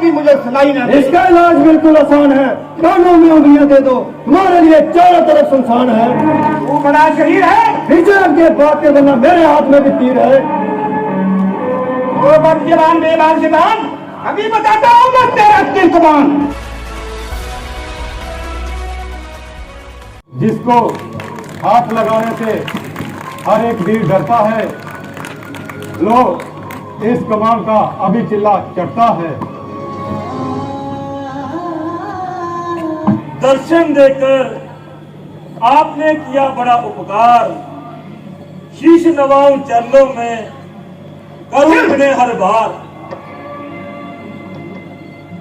भी मुझे सुनाई ना दे। इसका इलाज बिल्कुल आसान है, कानों में उंगलियां दे दो, तुम्हारे लिए चारों तरफ सुनसान है। तू बड़ा शरीर है, पीछे के बात के वरना मेरे हाथ में भी तीर है। वो बदजबान बेबान जबान, अभी बताता हूँ मैं तेरा तीर कमान। जिसको हाथ लगाने से हर एक वीर डरता है, लो इस कमान का अभी चिल्ला चढ़ता है। दर्शन देकर आपने किया बड़ा उपकार, शीश नवाऊं चरणों में करूं इन्हें हर बार।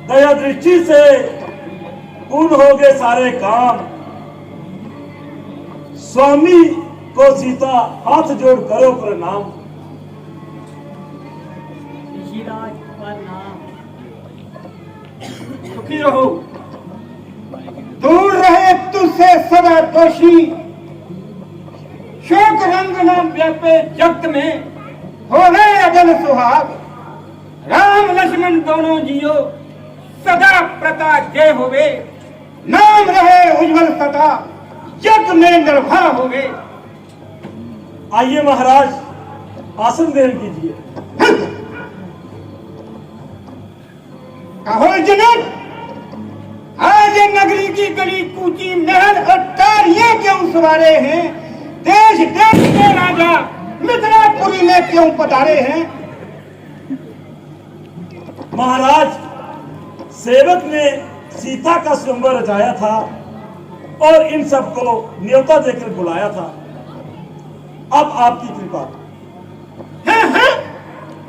दया दृष्टि से पूर्ण हो गए सारे काम, स्वामी को सीता हाथ जोड़ करो प्रणाम। सुखी रहो, दूर रहे तुझसे सदा दोषी, शोक रंग न व्यापे जगत में, हो रहे अजल सुहाग। राम लक्ष्मण दोनों जियो, सदा प्रता जय होवे, नाम रहे उज्जवल सदा, जग में निर्भय होवे। आइए महाराज, आसन ग्रहण कीजिए। कहो जनक, आज नगरी की गली कूची महल और तारियां क्यों सवारे हैं? देश देश के राजा मिथिलापुरी में क्यों पधारे हैं? महाराज, सेवक ने सीता का स्वयंवर रचाया था और इन सबको न्योता देकर बुलाया था। अब आपकी कृपा। हाँ,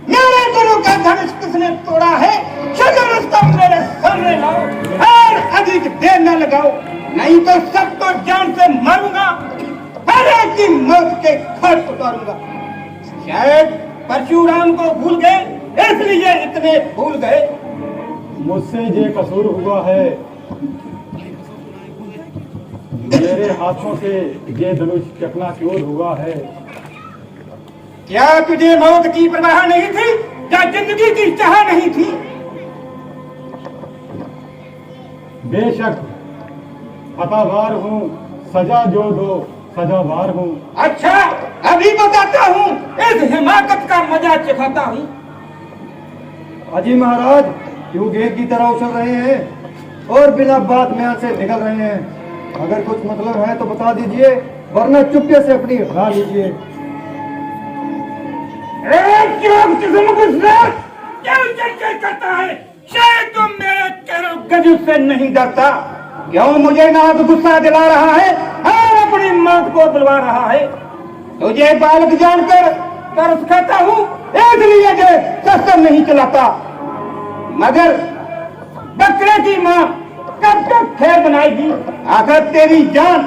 मेरे गुरु का धनुष किसने तोड़ा है? शगुन स्तंभ मेरे सामने लाओ और अधिक देर न लगाओ, नहीं तो सबको जान से मारूंगा, हर एक की मौत के खट उतारूंगा। शायद परशुराम को भूल गए, इसलिए इतने भूल गए। मुझसे ये कसूर हुआ है, मेरे हाथों से ये धनुष चकनाचूर हुआ है। क्या तुझे मौत की परवाह नहीं थी या जिंदगी की चाह नहीं थी? बेशक फतावार हूँ, सजा जो दो सजावार हूँ। अच्छा, अभी बताता हूँ, इस हिमाकत का मजा चखाता हूँ। अजी महाराज क्यों गेंद की तरह उछल रहे हैं और बिना बात में यहाँ से निकल रहे हैं? अगर कुछ मतलब है तो बता दीजिए, वरना चुपके से अपनी उठा लीजिए। क्यों करता है? शायद तुम मेरे करो गजब से नहीं डरता। क्यों मुझे नाक गुस्सा दिला रहा है और अपनी मौत को बुलवा रहा है? तुझे बालक जानकर तरस खाता हूँ, इसलिए जो शस्त्र नहीं चलाता। मगर बकरे की माँ कब तक खैर बनाएगी? आखिर तेरी जान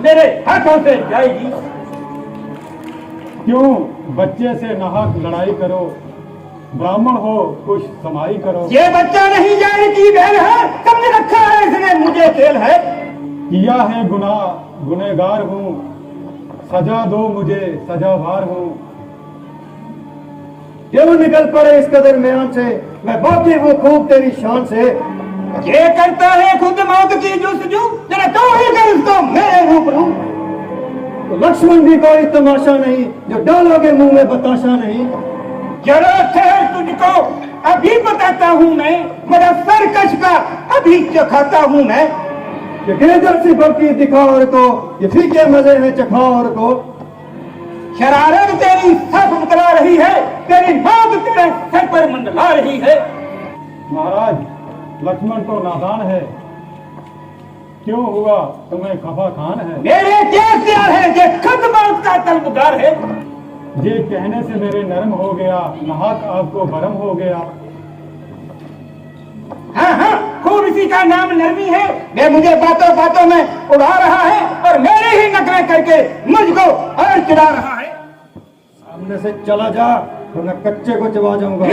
मेरे हाथों से जाएगी। क्यों बच्चे से नाहक लड़ाई करो, ब्राह्मण हो कुछ समाई करो। ये बच्चा नहीं जाने की बहन है, समझ रखा है इसने मुझे खेल है। किया है गुनाह गुनहगार हूँ, सजा दो मुझे सजावार हूँ। क्यों निकल पड़े इस कदर म्यान से, मैं बाकी वो खूब तेरी शान से। ये करता है खुद मौत की जुस्तजू, जरा तो ही कर उसको मेरे रूप लूं। तो लक्ष्मण भी कोई तमाशा नहीं, जो डालोगे मुंह में बताशा नहीं। जरा ठहर, तुझको अभी बताता हूँ मैं, मेरा सरकश का अभी चखाता हूँ मैं। ये गेंदर सी बल्कि दिखा और को, ये फीके मजे हैं चखा और को। शरारत तेरी सब उतरा रही है, तेरी मौत तेरे सर पर मंडला रही है। महाराज लक्ष्मण तो नादान है, क्यों हुआ तुम्हें खफा खान है? मेरे कैसे है ये खुद मौत का तलबगार है। ये कहने से मेरे नरम हो गया, नाहक आपको भरम हो गया। हाँ, खूब इसी का नाम नरमी है। वे मुझे बातों बातों में उड़ा रहा है और मेरे ही नखरे करके मुझको और चिढ़ा रहा है। सामने से चला जा, तो मैं कच्चे को चबा जाऊंगा।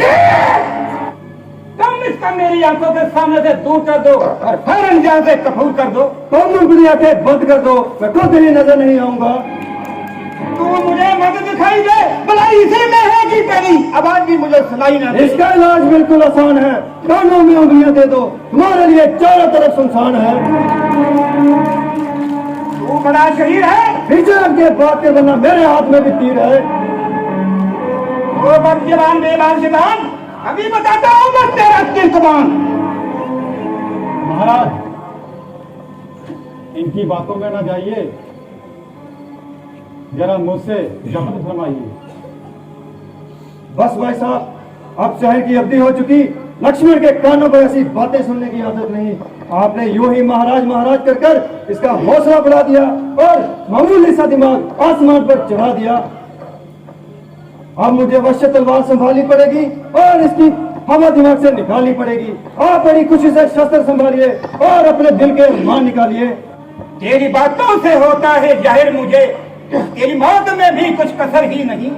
तुम इसका मेरी आंखों के सामने से दूर कर दो और फिर अंजाम से कपूर कर दो। तुम अपनी आंखें बंद कर दो, मैं खुद ही नजर नहीं आऊंगा। तू मुझे मत दिखाई दे, भलाई इसी में है कि तेरी आवाज भी मुझे सुनाई ना दे। इसका इलाज बिल्कुल आसान है, कानों में उंगलियां दे दो, तुम्हारे लिए चारों तरफ सुनसान है। तू बड़ा शरीर है, पीछे के बातें वरना मेरे हाथ में भी तीर है। वो बदजबान बेबान शैतान, अभी बताता हूँ मैं तेरा तीर कमान। महाराज, इनकी बातों में ना जाइए, जरा मुझसे शपथ फरमाइए। बस भाई साहब, अब शहर की अवधि हो चुकी, लक्ष्मण के कानों पर ऐसी बातें सुनने की आदत नहीं। आपने यूं ही महाराज महाराज कर कर इसका हौसला बढ़ा दिया और मामूली सा दिमाग आसमान पर चढ़ा दिया। अब मुझे वश्य तलवार संभालनी पड़ेगी और इसकी हवा दिमाग से निकालनी पड़ेगी। आप बड़ी खुशी से शस्त्र संभालिए और अपने दिल के मान निकालिए। तेरी बातों से होता है जाहिर मुझे, तेरी मौत में भी कुछ कसर ही नहीं।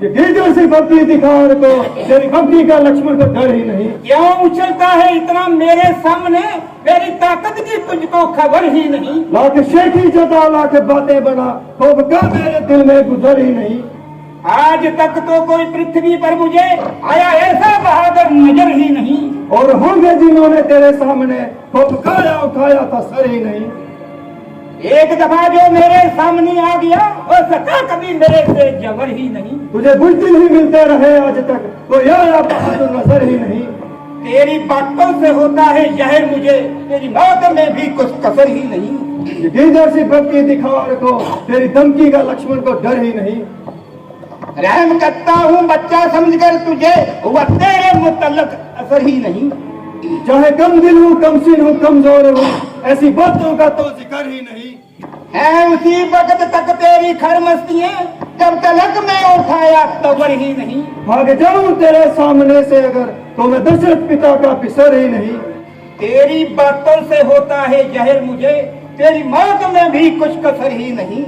ये गिरधर से भक्ति दिखाने को तेरी भक्ति का लक्ष्मण को डर ही नहीं। क्यों उछलता है इतना मेरे सामने, मेरी ताकत की तुझको खबर ही नहीं। लाख शेखी जता लाख बातें बना, तो का मेरे दिल में गुजर ही नहीं। आज तक तो कोई पृथ्वी पर मुझे आया ऐसा बहादुर नजर ही नहीं। और होंगे जिन्होंने तेरे सामने फुफकारा उठाया था सर ही नहीं। एक दफा जो मेरे सामने आ गया, हो सका कभी मेरे से जबर ही नहीं। तुझे बुजदिल ही मिलते रहे आज तक, तो यार बहादुर नजर ही नहीं। तेरी बातों से होता है जाहिर मुझे, तेरी मौत में भी कुछ कसर ही नहीं। ये गिरधर से भक्ति दिखाने को तेरी धमकी का लक्ष्मण को डर ही नहीं। रहम करता हूँ बच्चा समझकर तुझे, हुआ तेरे मुतल्लक असर ही नहीं। चाहे कम दिल हूँ, कम सीन हूँ, कमजोर हूँ, ऐसी बातों का तो जिक्र ही नहीं। है उसी वक्त तक तेरी खर मस्तियाँ, जब तलक में उठाया तबर ही नहीं। भाग जाऊं तेरे सामने से अगर, तो मैं दशरथ पिता का पिसर ही नहीं। तेरी बातों से होता है जहर मुझे, तेरी मौत में भी कुछ कसर ही नहीं।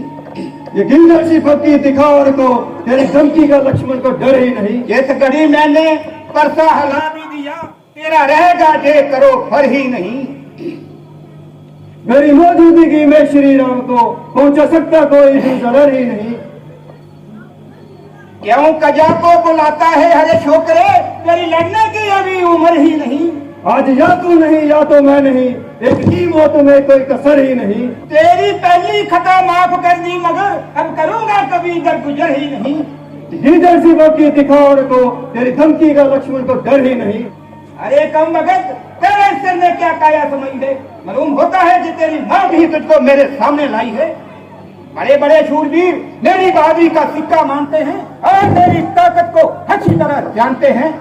ये गिरधर सी भक्ति दिखाओ को तेरी धमकी का लक्ष्मण को डर ही नहीं। जिस घड़ी मैंने परसा हला भी दिया, तेरा रहेगा जे करो फर ही नहीं। मेरी मौजूदगी में श्री राम को पहुंचा सकता कोई भी जरर ही नहीं। क्यों कजा को बुलाता है हरे छोकरे, तेरी लड़ने की अभी उम्र ही नहीं। आज या तू नहीं या तो मैं नहीं, एक की मौत में कोई कसर ही नहीं। तेरी पहली खता माफ कर दी मगर अब करूंगा कभी दर गुजर ही नहीं। गिरधर सी भक्ति दिखाओ को तेरी धमकी का लक्ष्मण को डर ही नहीं। अरे कम मगज, तेरे सिर में क्या काया समझ दे, मालूम होता है कि तेरी मौत ही तुझको मेरे सामने लाई है। बड़े बड़े शूरवीर मेरी बहादुरी का सिक्का मानते हैं और मेरी ताकत को अच्छी तरह जानते हैं।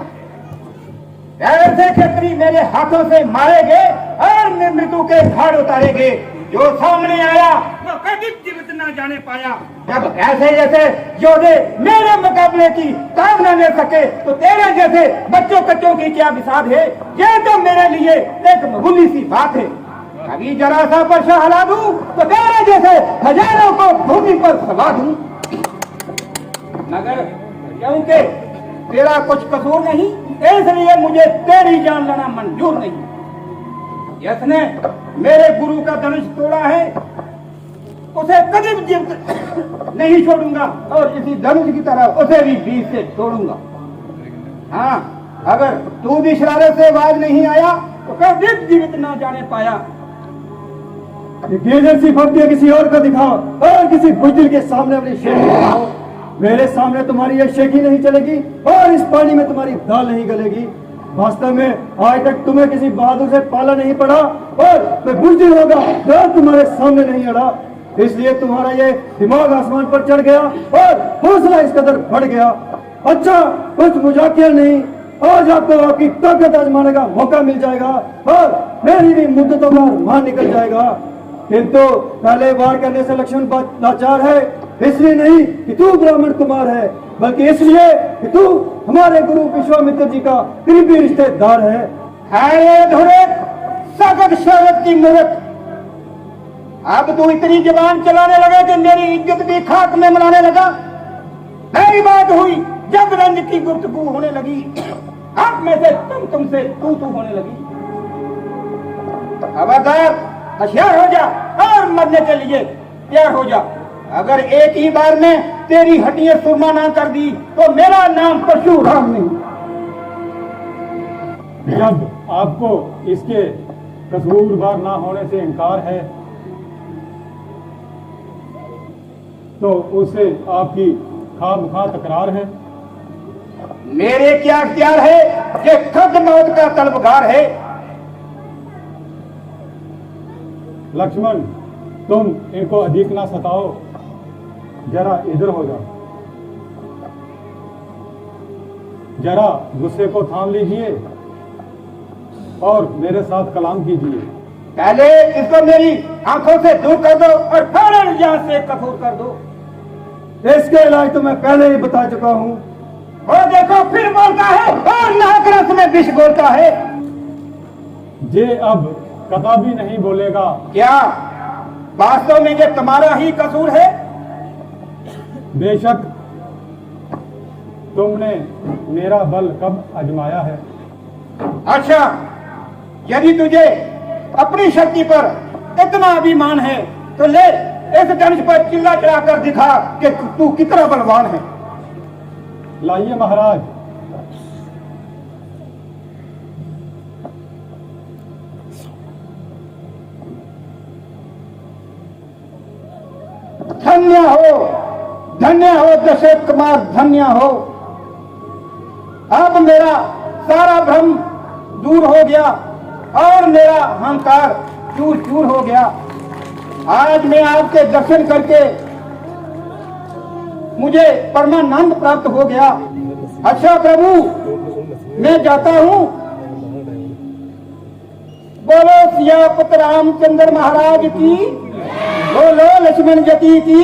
ऐसे क्षत्रिय मेरे हाथों से मारे गए और मृत्यु के घाट उतारे गए। जो सामने आया वो कभी जीवित न जाने पाया। जब ऐसे जैसे योद्धे मेरे मुकाबले की काम न ले सके, तो तेरे जैसे बच्चों कच्चों की क्या बिसात है। ये तो मेरे लिए एक मामूली सी बात है। कभी जरा सा परसा हला दूं तो तेरे जैसे हजारों को भूमि पर सवा दूं। मगर क्योंकि तेरा कुछ कसूर नहीं, इसलिए मुझे तेरी जान लेना मंजूर नहीं। जिसने मेरे गुरु का धनुष तोड़ा है, उसे कभी जीवित नहीं छोड़ूंगा और इसी धनुष की तरह उसे भी बीच से तोड़ूंगा। हाँ, अगर तू भी शरारत से बाज नहीं आया तो कभी जीवित ना जाने पाया। गिरधर सी भक्ति किसी और को दिखाओ और किसी बुजुर्ग के सामने अपनी शेखी दिखाओ। मेरे सामने तुम्हारी यह शेखी नहीं चलेगी और इस पानी में तुम्हारी दाल नहीं गलेगी। वास्तव में आज तक तुम्हें किसी बहादुर से पाला नहीं पड़ा और मैं बुजुर्ग होगा जो तुम्हारे सामने नहीं अड़ा। इसलिए तुम्हारा ये दिमाग आसमान पर चढ़ गया और हौसला इस कदर बढ़ गया। अच्छा, कुछ मजाकिया नहीं, आज आपको आपकी ताकत आजमाने का मौका मिल जाएगा और मेरी भी मुद्दतों का मान निकल जाएगा। किंतु पहले वार करने से लक्ष्मण लाचार है, इसलिए नहीं कि तू ब्राह्मण कुमार है, बल्कि इसलिए कि तू हमारे गुरु विश्वामित्र जी का करीबी रिश्तेदार है। धुरे सगत शरत की मूर्ख, अब तू इतनी जबान चलाने लगा कि मेरी इज्जत भी खाक में मनाने लगा। नई बात हुई जब रंज की गुफ्तगू होने लगी, आप में से तुमसे तू होने लगी। खबरदार होशियार हो जा और मरने के लिए तैयार हो जा। अगर एक ही बार में तेरी हड्डियां सुरमा ना कर दी तो मेरा नाम परशुराम नहीं। जब आपको इसके कसूरवार ना होने से इनकार है तो उससे आपकी खामखा तकरार है। मेरे क्या इख्तियार है, ये खुद मौत का तलबगार है। लक्ष्मण, तुम इनको अधिक ना सताओ, जरा इधर हो जाओ। जरा गुस्से को थाम लीजिए और मेरे साथ कलाम कीजिए। पहले इसको मेरी आंखों से दूर कर दो और फौरन यहां से कसूर कर दो। इसके इलाज तो मैं पहले ही बता चुका हूँ। वो देखो फिर बोलता है और नाक रस में विष बोलता है। ये अब कदा भी नहीं बोलेगा। क्या वास्तव में ये तुम्हारा ही कसूर है? बेशक, तुमने मेरा बल कब आजमाया है? अच्छा, यदि तुझे अपनी शक्ति पर इतना अभिमान है तो ले इस धनुष पर चिल्ला चढ़ाकर दिखा कि तू कितना बलवान है। लाइए महाराज। धन्य हो दशरथ कुमार, धन्य हो। अब मेरा सारा भ्रम दूर हो गया और मेरा अहंकार चूर चूर हो गया। आज मैं आपके दर्शन करके मुझे परमानंद प्राप्त हो गया। अच्छा प्रभु, मैं जाता हूँ। बोलो सियापत रामचंद्र महाराज की, बोलो लक्ष्मण जी की।